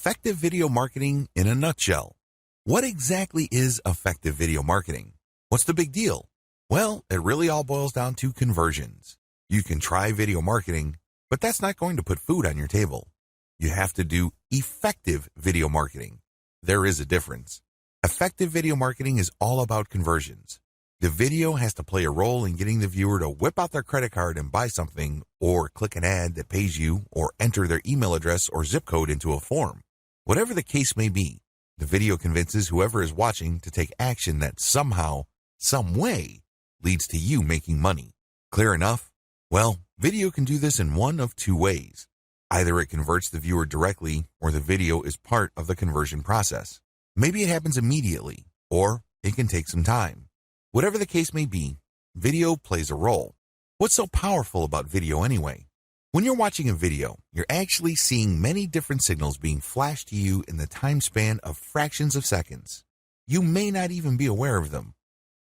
Effective video marketing in a nutshell. What exactly is effective video marketing? What's the big deal? Well, it really all boils down to conversions. You can try video marketing, but that's not going to put food on your table. You have to do effective video marketing. There is a difference. Effective video marketing is all about conversions. The video has to play a role in getting the viewer to whip out their credit card and buy something, or click an ad that pays you, or enter their email address or zip code into a form. Whatever the case may be, the video convinces whoever is watching to take action that somehow, some way, leads to you making money. Clear enough? Well, video can do this in one of two ways. Either it converts the viewer directly, or the video is part of the conversion process. Maybe it happens immediately, or it can take some time. Whatever the case may be, video plays a role. What's so powerful about video anyway? When you're watching a video, you're actually seeing many different signals being flashed to you in the time span of fractions of seconds. You may not even be aware of them,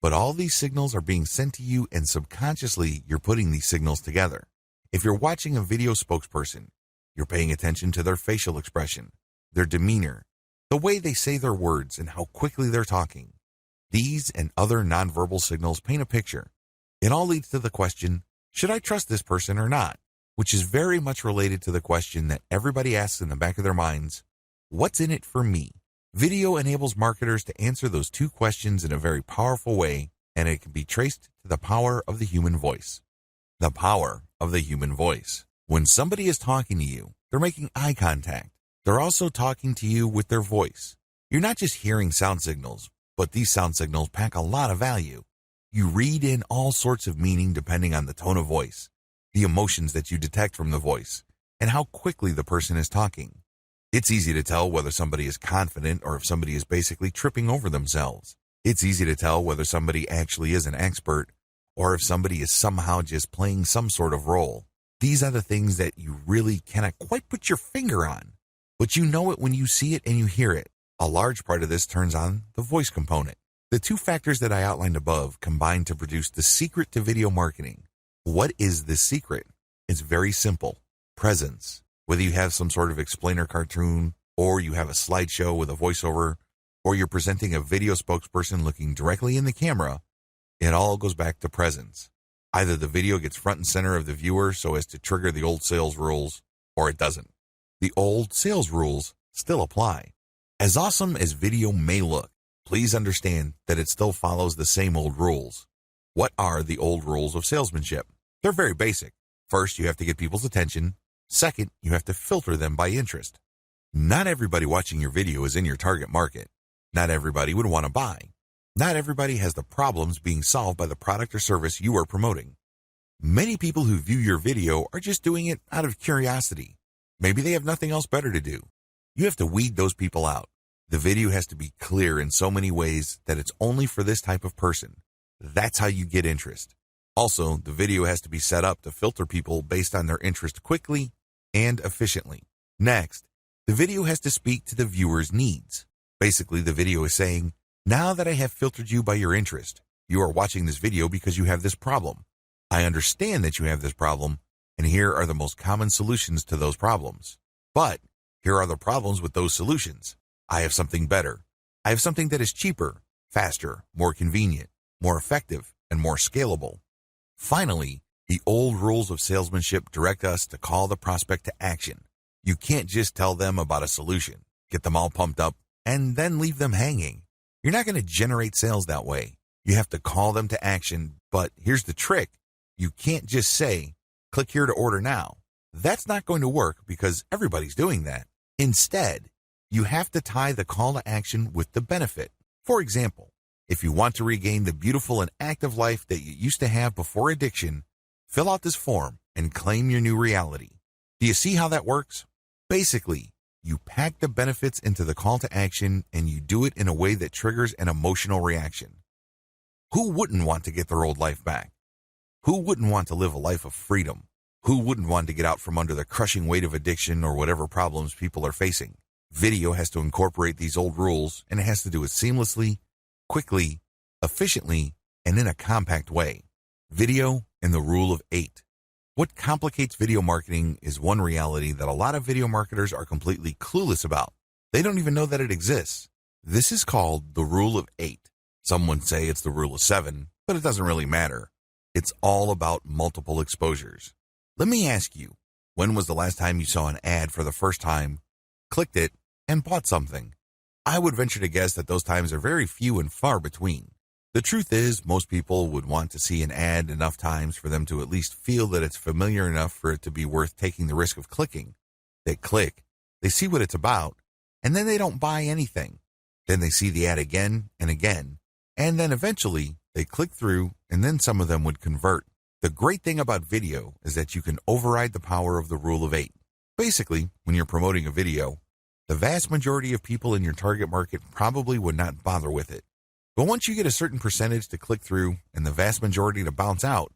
but all these signals are being sent to you, and subconsciously you're putting these signals together. If you're watching a video spokesperson, you're paying attention to their facial expression, their demeanor, the way they say their words, and how quickly they're talking. These and other nonverbal signals paint a picture. It all leads to the question, should I trust this person or not? Which is very much related to the question that everybody asks in the back of their minds, what's in it for me? Video enables marketers to answer those two questions in a very powerful way, and it can be traced to the power of the human voice. The power of the human voice. When somebody is talking to you, they're making eye contact. They're also talking to you with their voice. You're not just hearing sound signals, but these sound signals pack a lot of value. You read in all sorts of meaning depending on the tone of voice, the emotions that you detect from the voice, and how quickly the person is talking. It's easy to tell whether somebody is confident or if somebody is basically tripping over themselves. It's easy to tell whether somebody actually is an expert or if somebody is somehow just playing some sort of role. These are the things that you really cannot quite put your finger on, but you know it when you see it and you hear it. A large part of this turns on the voice component. The two factors that I outlined above combine to produce the secret to video marketing. What is this secret? It's very simple. Presence. Whether you have some sort of explainer cartoon, or you have a slideshow with a voiceover, or you're presenting a video spokesperson looking directly in the camera, it all goes back to presence. Either the video gets front and center of the viewer so as to trigger the old sales rules, or it doesn't. The old sales rules still apply. As awesome as video may look, please understand that it still follows the same old rules. What are the old rules of salesmanship? They're very basic. First, you have to get people's attention. Second, you have to filter them by interest. Not everybody watching your video is in your target market. Not everybody would want to buy. Not everybody has the problems being solved by the product or service you are promoting. Many people who view your video are just doing it out of curiosity. Maybe they have nothing else better to do. You have to weed those people out. The video has to be clear in so many ways that it's only for this type of person. That's how you get interest. Also, the video has to be set up to filter people based on their interest quickly and efficiently. Next, the video has to speak to the viewer's needs. Basically, the video is saying, now that I have filtered you by your interest, you are watching this video because you have this problem. I understand that you have this problem, and here are the most common solutions to those problems. But here are the problems with those solutions. I have something better. I have something that is cheaper, faster, more convenient, more effective, and more scalable. Finally, the old rules of salesmanship direct us to call the prospect to action. You can't just tell them about a solution, get them all pumped up, and then leave them hanging. You're not going to generate sales that way. You have to call them to action, but here's the trick. You can't just say, click here to order now. That's not going to work because everybody's doing that. Instead, you have to tie the call to action with the benefit. For example, if you want to regain the beautiful and active life that you used to have before addiction, fill out this form and claim your new reality. Do you see how that works? Basically, you pack the benefits into the call to action and you do it in a way that triggers an emotional reaction. Who wouldn't want to get their old life back? Who wouldn't want to live a life of freedom? Who wouldn't want to get out from under the crushing weight of addiction or whatever problems people are facing? Video has to incorporate these old rules, and it has to do it seamlessly, quickly, efficiently, and in a compact way. Video and the rule of 8. What complicates video marketing is one reality that a lot of video marketers are completely clueless about. They don't even know that it exists. This is called the rule of 8. Some would say it's the rule of 7, but it doesn't really matter. It's all about multiple exposures. Let me ask you, when was the last time you saw an ad for the first time, clicked it, and bought something? I would venture to guess that those times are very few and far between. The truth is, most people would want to see an ad enough times for them to at least feel that it's familiar enough for it to be worth taking the risk of clicking. They click, they see what it's about, and then they don't buy anything. Then they see the ad again and again, and then eventually they click through, and then some of them would convert. The great thing about video is that you can override the power of the rule of 8. Basically, when you're promoting a video, the vast majority of people in your target market probably would not bother with it. But once you get a certain percentage to click through and the vast majority to bounce out,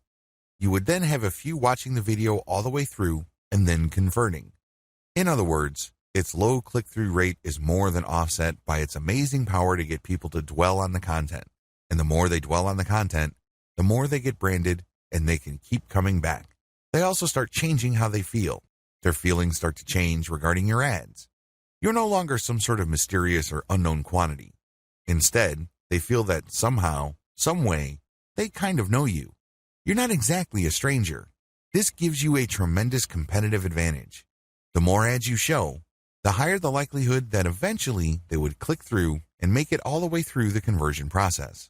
you would then have a few watching the video all the way through and then converting. In other words, its low click-through rate is more than offset by its amazing power to get people to dwell on the content. And the more they dwell on the content, the more they get branded and they can keep coming back. They also start changing how they feel. Their feelings start to change regarding your ads. You're no longer some sort of mysterious or unknown quantity. Instead, they feel that somehow, some way, they kind of know you. You're not exactly a stranger. This gives you a tremendous competitive advantage. The more ads you show, the higher the likelihood that eventually they would click through and make it all the way through the conversion process.